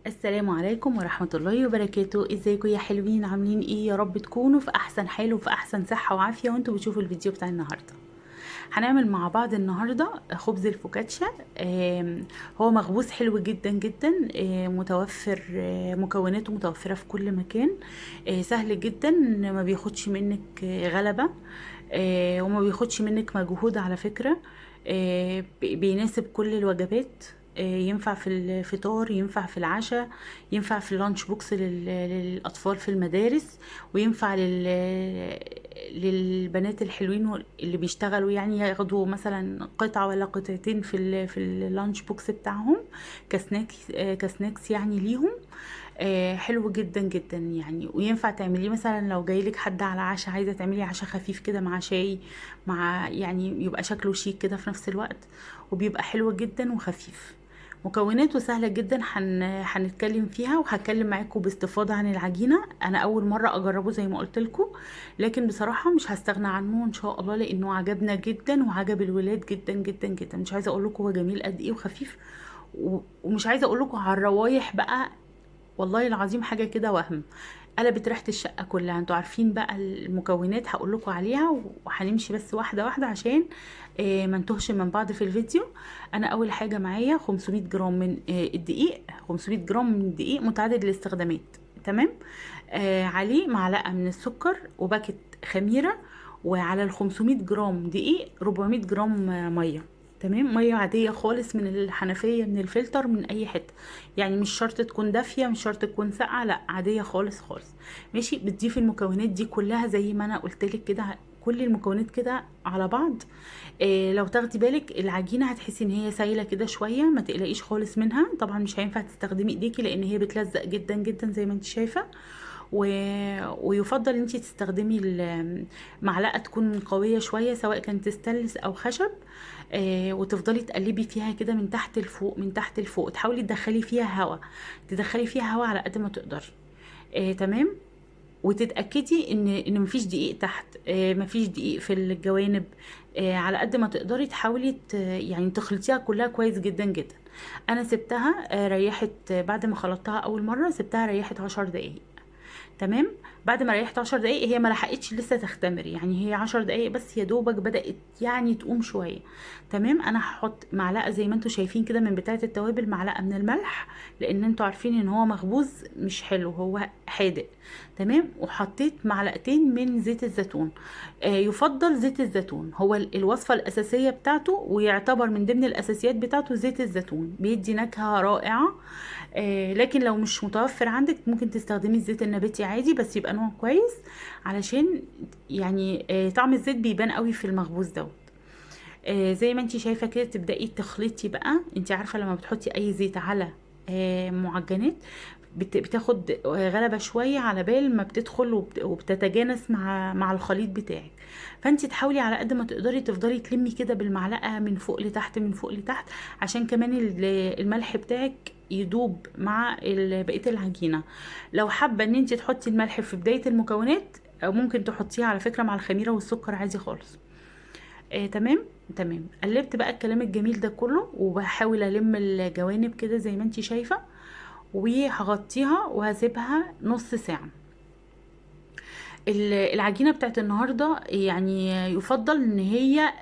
السلام عليكم ورحمة الله وبركاته. ازيكم يا حلوين؟ عاملين ايه؟ يا رب تكونوا في احسن حال وفي احسن صحة وعافية وانتوا بتشوفوا الفيديو بتاع النهاردة. هنعمل مع بعض النهاردة خبز الفوكاتشا. هو مخبوز حلو جدا جدا، متوفر، مكوناته متوفرة في كل مكان. سهل جدا، ما بياخدش منك غلبة، وما بياخدش منك مجهود على فكرة. بيناسب كل الوجبات. ينفع في الفطار، ينفع في العشاء، ينفع في اللانش بوكس للأطفال في المدارس، وينفع للبنات الحلوين اللي بيشتغلوا، يعني ياخدوا مثلا قطعة ولا قطعتين في اللانش بوكس بتاعهم كسناكس يعني ليهم. حلو جدا جدا يعني. وينفع تعمليه مثلا لو جايلك حد على عشاء، عايزه تعملي عشاء خفيف كده مع شاي، مع يعني يبقى شكله شيك كده في نفس الوقت، وبيبقى حلو جدا وخفيف. مكوناته سهله جدا، هنتكلم فيها وهتكلم معاكم باستفاضه عن العجينه. انا اول مره اجربه زي ما قلت لكم، لكن بصراحه مش هستغنى عنه ان شاء الله، لانه عجبنا جدا وعجب الولاد جدا جدا جدا. مش عايزه اقول لكم هو جميل قد ايه وخفيف، ومش عايزه اقول لكم على الروايح بقى. والله العظيم حاجه كده وهم قلبت ريحه الشقه كلها. انتوا عارفين بقى المكونات هقول لكم عليها، وهنمشي بس واحده واحده عشان ما نتوهش من بعض في الفيديو. انا اول حاجه معايا 500 جرام من الدقيق، 500 جرام من الدقيق متعدد الاستخدامات. تمام. عليه معلقه من السكر وباكت خميره، وعلى ال 500 جرام دقيق 400 جرام ميه. تمام، ميه عاديه خالص من الحنفيه، من الفلتر، من اي حته. يعني مش شرط تكون دافيه، مش شرط تكون ساقعه، لا عاديه خالص خالص. ماشي. بتضيفي المكونات دي كلها زي ما انا قلت لك كده، كل المكونات كده على بعض. لو تاخدي بالك العجينه هتحسي ان هي سايله كده شويه، ما تقلقيش خالص منها. طبعا مش هينفع تستخدمي ايديكي لان هي بتلزق جدا جدا زي ما انت شايفه. و... ويفضل ان انت تستخدمي معلقه تكون قويه شويه، سواء كانت ستانلس او خشب. وتفضلي تقلبي فيها كده من تحت لفوق، من تحت لفوق، تحاولي تدخلي فيها هواء، تدخلي فيها هواء على قد ما تقدري. تمام. وتتاكدي ان مفيش دقيق تحت، مفيش دقيق في الجوانب. على قد ما تقدري تحاولي يعني تخلطيها كلها كويس جدا جدا. انا سبتها ريحت، بعد ما خلطتها اول مره سبتها ريحت 10 دقايق. تمام. بعد ما ريحت 10 دقايق هي ما لحقتش لسه تختمر، يعني هي 10 دقايق بس يا دوبك بدأت يعني تقوم شوية. تمام. انا هحط معلقة زي ما انتوا شايفين كده من بتاعة التوابل، معلقة من الملح، لان انتوا عارفين ان هو مخبوز مش حلو، هو حادق. تمام. وحطيت معلقتين من زيت الزيتون. يفضل زيت الزيتون هو الوصفة الأساسية بتاعته، ويعتبر من ضمن الأساسيات بتاعته. زيت الزيتون بيدي نكهة رائعة. لكن لو مش متوفر عندك ممكن تستخدمي الزيت النباتي عادي، بس يبقى نوع كويس، علشان يعني طعم الزيت بيبان قوي في المخبوز دوت. زي ما انتي شايفه كده تبداي تخلطي بقى. انتي عارفه لما بتحطي اي زيت على معجنات بتاخد غلبة شوية على بال ما بتدخل وبتتجانس مع الخليط بتاعك. فانت تحاولي على قد ما تقدري تفضلي تلمي كده بالمعلقة من فوق لتحت، من فوق لتحت، عشان كمان الملح بتاعك يدوب مع بقية العجينة. لو حابة ان انت تحطي الملح في بداية المكونات، او ممكن تحطيه على فكرة مع الخميرة والسكر عادي خالص. تمام. تمام. قلبت بقى الكلام الجميل ده كله، وبحاول الم الجوانب كده زي ما انت شايفة، وهغطيها وهسيبها نص ساعة. العجينة بتاعت النهاردة يعني يفضل ان هي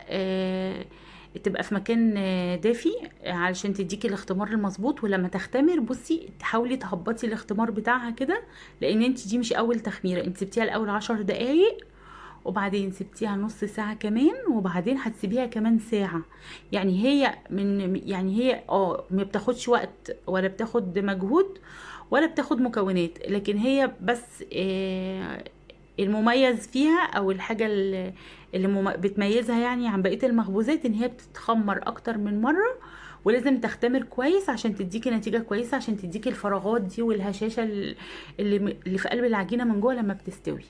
تبقى في مكان دافي، علشان تديكي الاختمار المظبوط. ولما تختمر بصي تحاولي تهبطي الاختمار بتاعها كده، لان انت دي مش اول تخميرة، انت سبتيها الاول 10 دقايق، وبعدين سبتيها نص ساعة كمان، وبعدين هتسيبيها كمان ساعة. يعني هي ما بتاخدش وقت ولا بتاخد مجهود ولا بتاخد مكونات، لكن هي بس المميز فيها او الحاجة اللي بتميزها يعني عن بقية المخبوزات ان هي بتتخمر اكتر من مرة، ولازم تختمر كويس عشان تديكي نتيجة كويسة، عشان تديكي الفراغات دي والهشاشة اللي في قلب العجينة من جوه لما بتستوي.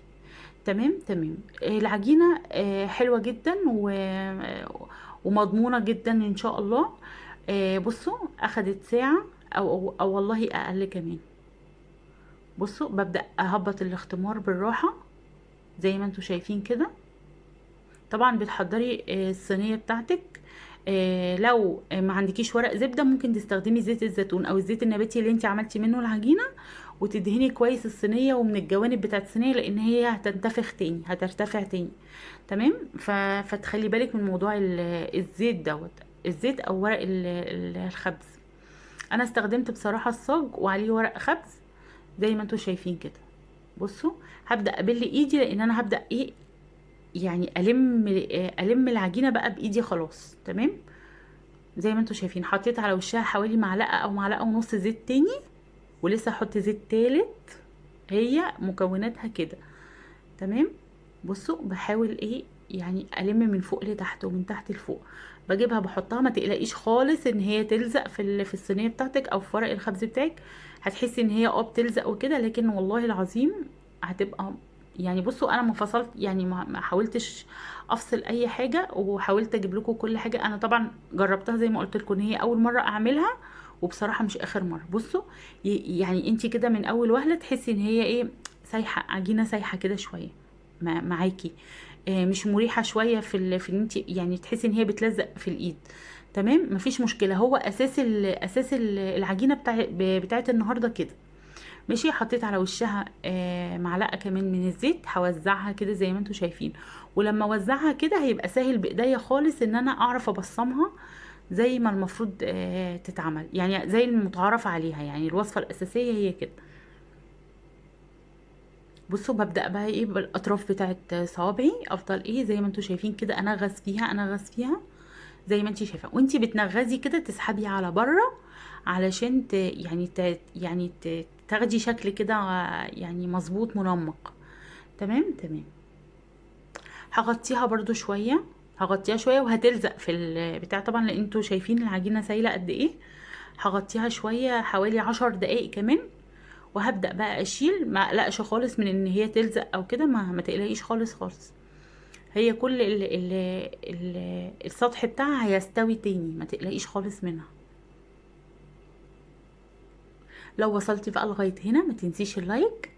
تمام. تمام. العجينة حلوة جدا ومضمونة جدا ان شاء الله. بصوا اخدت ساعة او والله اقل كمان. بصوا ببدأ اهبط الاختمار بالراحة زي ما انتوا شايفين كده. طبعا بتحضري الصينية بتاعتك. لو ما عندكيش ورق زبده ممكن تستخدمي زيت الزيتون او الزيت النباتي اللي انت عملتي منه العجينه، وتدهني كويس الصينيه ومن الجوانب بتاعت الصينيه، لان هي هتنتفخ تاني، هترتفع تاني. تمام. فتخلي بالك من موضوع الزيت دوت، الزيت او ورق الخبز. انا استخدمت بصراحه الصاج وعليه ورق خبز زي ما انتم شايفين كده. بصوا، هبدا ابل ايدي لان انا هبدا ايه يعني الم العجينه بقى بايدي خلاص. تمام. زي ما انتم شايفين حطيت على وشها حوالي معلقه او معلقه ونص زيت تاني، ولسه هحط زيت تالت. هي مكوناتها كده. تمام. بصوا بحاول ايه يعني الم من فوق لتحت ومن تحت لفوق. بجيبها بحطها، ما تقلقيش خالص ان هي تلزق في الصينيه بتاعتك او في ورق الخبز بتاعك. هتحسي ان هي بتلزق وكده، لكن والله العظيم هتبقى يعني. بصوا انا ما فصلت يعني، ما حاولتش افصل اي حاجه، وحاولت اجيب لكم كل حاجه. انا طبعا جربتها زي ما قلت لكم ان هي اول مره اعملها، وبصراحه مش اخر مره. بصوا يعني انت كده من اول وهله تحسي ان هي ايه، سايحه، عجينه سايحه كده شويه معاكي. مش مريحه شويه في ان انت يعني تحسي ان هي بتلزق في الايد. تمام. مفيش مشكله، هو اساس العجينه بتاعت النهارده كده. ماشي. حطيت على وشها معلقه كمان من الزيت، هوزعها كده زي ما انتم شايفين. ولما اوزعها كده هيبقى سهل بايديا خالص ان انا اعرف ابصمها زي ما المفروض تتعمل، يعني زي المتعارف عليها، يعني الوصفه الاساسيه هي كده. بصوا ببدأ بقى ايه بالاطراف بتاعت صوابعي، افضل ايه زي ما انتوا شايفين كده انغز فيها انغز فيها زي ما انتي شايفه. وانتي بتنغزي كده تسحبي على بره علشان تاخدي شكل كده يعني مظبوط منمق. تمام. تمام. هغطيها برضو شويه، هغطيها شويه وهتلزق في البتاع طبعا، لان انتوا شايفين العجينه سايله قد ايه. هغطيها شويه حوالي 10 دقايق كمان، وهبدأ بقى اشيل. ما اقلقش خالص من ان هي تلزق او كده، ما تقلقيش خالص خالص. هي كل السطح بتاعها هيستوي تاني، ما تقلقيش خالص منها. لو وصلتي بقى لغاية هنا ما تنسيش اللايك،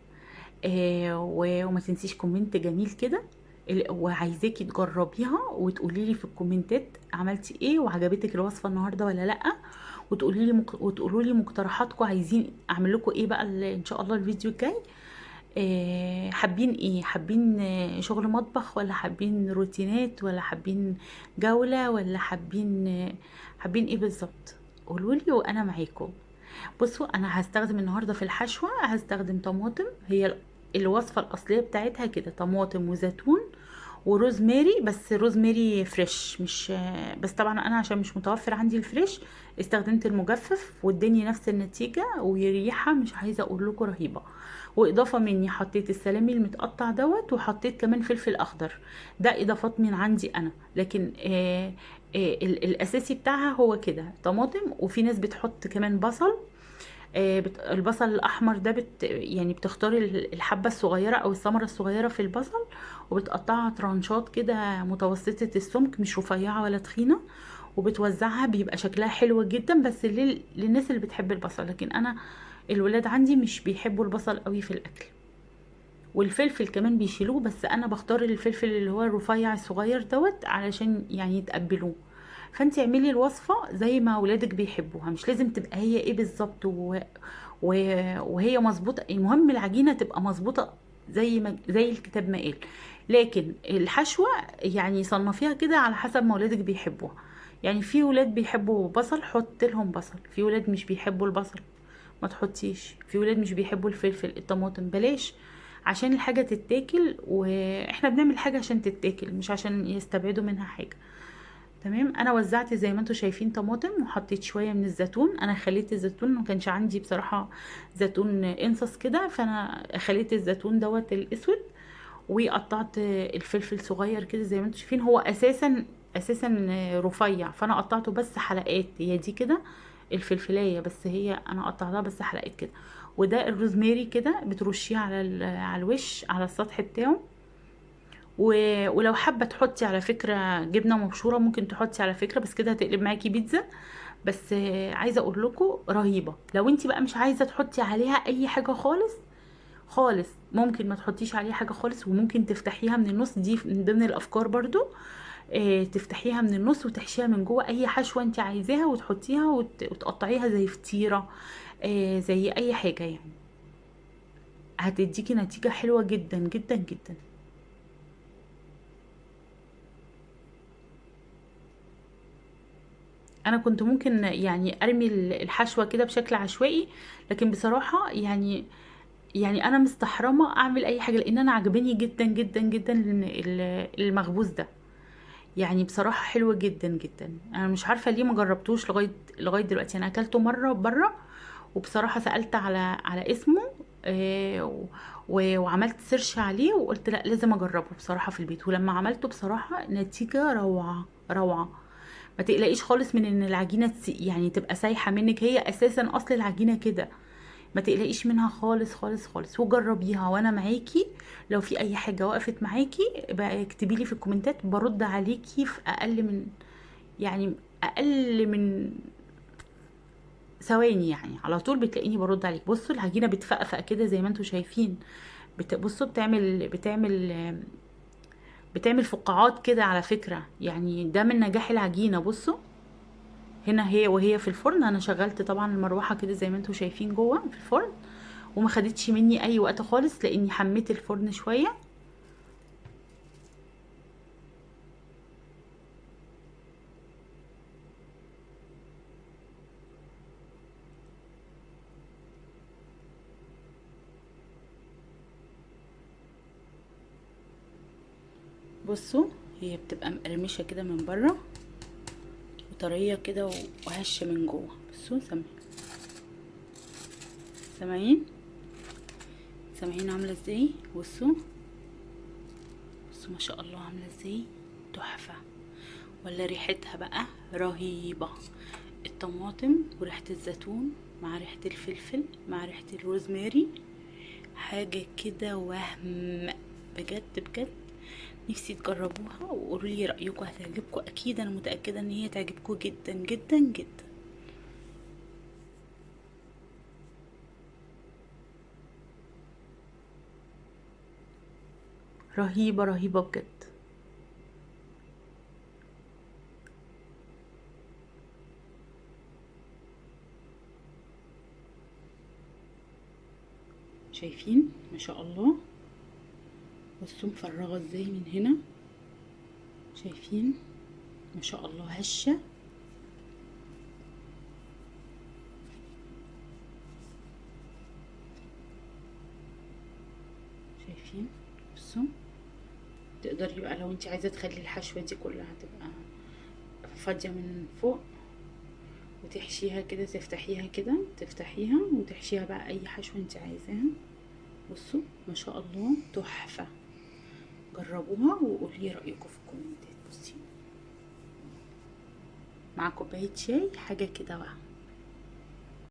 وما تنسيش كومنت جميل كده. وعايزاكي تجربيها وتقولي لي في الكومنتات عملتي ايه وعجبتك الوصفه النهارده ولا لا، وتقولوا لي مقترحاتكم، عايزين اعمل لكم ايه بقى ان شاء الله الفيديو الجاي. حابين ايه؟ حابين شغل مطبخ، ولا حابين روتينات، ولا حابين جولة، ولا حابين ايه بالظبط؟ قولولي وانا معاكم. بصوا انا هستخدم النهارده في الحشوة، هستخدم طماطم. هي الوصفة الاصلية بتاعتها كده طماطم وزيتون وروزماري، بس روزماري فريش، مش بس طبعا انا عشان مش متوفر عندي الفريش استخدمت المجفف، واداني نفس النتيجة وريحة مش عايزة اقول لكم رهيبة. واضافة مني حطيت السلامي المتقطع دوت، وحطيت كمان فلفل اخضر. ده اضافات من عندي انا، لكن الاساسي بتاعها هو كده طماطم. وفي ناس بتحط كمان بصل. البصل الاحمر ده يعني بتختاري الحبه الصغيره او الثمره الصغيره في البصل، وبتقطعها ترانشات كده متوسطه السمك، مش رفيعه ولا تخينه، وبتوزعها بيبقى شكلها حلو جدا. بس للناس اللي بتحب البصل، لكن انا الولاد عندي مش بيحبوا البصل قوي في الاكل. والفلفل كمان بيشيلوه، بس انا بختار الفلفل اللي هو الرفيع الصغير دوت علشان يعني يتقبلوه. فانت اعملي الوصفه زي ما ولادك بيحبوها، مش لازم تبقى هي ايه بالظبط و... وهي مظبوطه. المهم العجينه تبقى مظبوطه زي الكتاب ما قال. لكن الحشوه يعني صنفيها كده على حسب ما ولادك بيحبوها. يعني في ولاد بيحبوا بصل، حط لهم بصل. في ولاد مش بيحبوا البصل، ما تحطيش. في ولاد مش بيحبوا الفلفل، الطماطم بلاش، عشان الحاجه تتاكل. واحنا بنعمل حاجه عشان تتاكل، مش عشان يستبعدوا منها حاجه. تمام. انا وزعت زي ما انتم شايفين طماطم، وحطيت شويه من الزيتون. انا خليت الزيتون، ما كانش عندي بصراحه زيتون انصص كده، فانا خليت الزيتون دوت الاسود. وقطعت الفلفل صغير كده زي ما انتم شايفين. هو اساسا رفيع، فانا قطعته بس حلقات. هي دي كده الفلفلايه، بس هي انا قطعتها بس حلقات كده. وده الروزماري كده بترشيه على الوش، على السطح بتاعه. ولو حابه تحطي على فكره جبنه مبشوره ممكن تحطي على فكره، بس كده هتقلب معاكي بيتزا. بس عايزه اقول لكم رهيبه. لو انت بقى مش عايزه تحطي عليها اي حاجه خالص خالص، ممكن ما تحطيش عليها حاجه خالص، وممكن تفتحيها من النص. دي من ضمن الافكار برضو. تفتحيها من النص وتحشيها من جوه اي حشوه انت عايزاها، وتحطيها وتقطعيها زي فطيره، زي اي حاجه يعني. هتديكي نتيجه حلوه جدا جدا جدا. انا كنت ممكن يعني ارمي الحشوه كده بشكل عشوائي، لكن بصراحه يعني انا مستحرمه اعمل اي حاجه، لان انا عجباني جدا جدا جدا المخبوز ده. يعني بصراحه حلو جدا جدا. انا مش عارفه ليه ما جربتوش لغايه دلوقتي. انا اكلته مره بره، وبصراحه سالت على اسمه، وعملت سيرش عليه، وقلت لا لازم اجربه بصراحه في البيت. ولما عملته بصراحه نتيجه روعه روعه. ما تقلقيش خالص من ان العجينه يعني تبقى سايحه منك، هي اساسا اصل العجينه كده. ما تقلقيش منها خالص خالص خالص، وجربيها وانا معاكي. لو في اي حاجه وقفت معاكي بقى اكتبي لي في الكومنتات، برد عليكي في يعني اقل من ثواني. يعني على طول بتلاقيني برد عليك. بصوا العجينه بتفقفق كده زي ما انتم شايفين. بصوا بتعمل فقاعات كده على فكره، يعني ده من نجاح العجينه. بصوا هنا هي وهي في الفرن، انا شغلت طبعا المروحه كده زي ما انتم شايفين جوه في الفرن، وما خدتش مني اي وقت خالص لاني حميت الفرن شويه. بصوا هي بتبقى مقرمشه كده من بره، وطريه كده، وهشه من جوه. بصوا سامعين سامعين عامله ازاي؟ بصوا ما شاء الله عامله ازاي، تحفه. ولا ريحتها بقى رهيبه، الطماطم وريحه الزيتون مع ريحه الفلفل مع ريحه الروزماري، حاجه كده وهم. بجد بجد نفسي تجربوها وقولوا لي رايكم، هتعجبكم اكيد. انا متاكده ان هي تعجبكم جدا جدا جدا. رهيبه رهيبه بجد. شايفين ما شاء الله؟ بصوا مفرغه ازاي من هنا، شايفين ما شاء الله هشه. شايفين؟ بصوا تقدري بقى لو انت عايزه تخلي الحشوه دي كلها تبقى فاضيه من فوق، وتحشيها كده، تفتحيها وتحشيها بقى اي حشوه انت عايزاها. بصوا ما شاء الله تحفه. جربوها وقولي رايكم في الكومنتات. بصي مع كوبايه شاي حاجه كده بقى.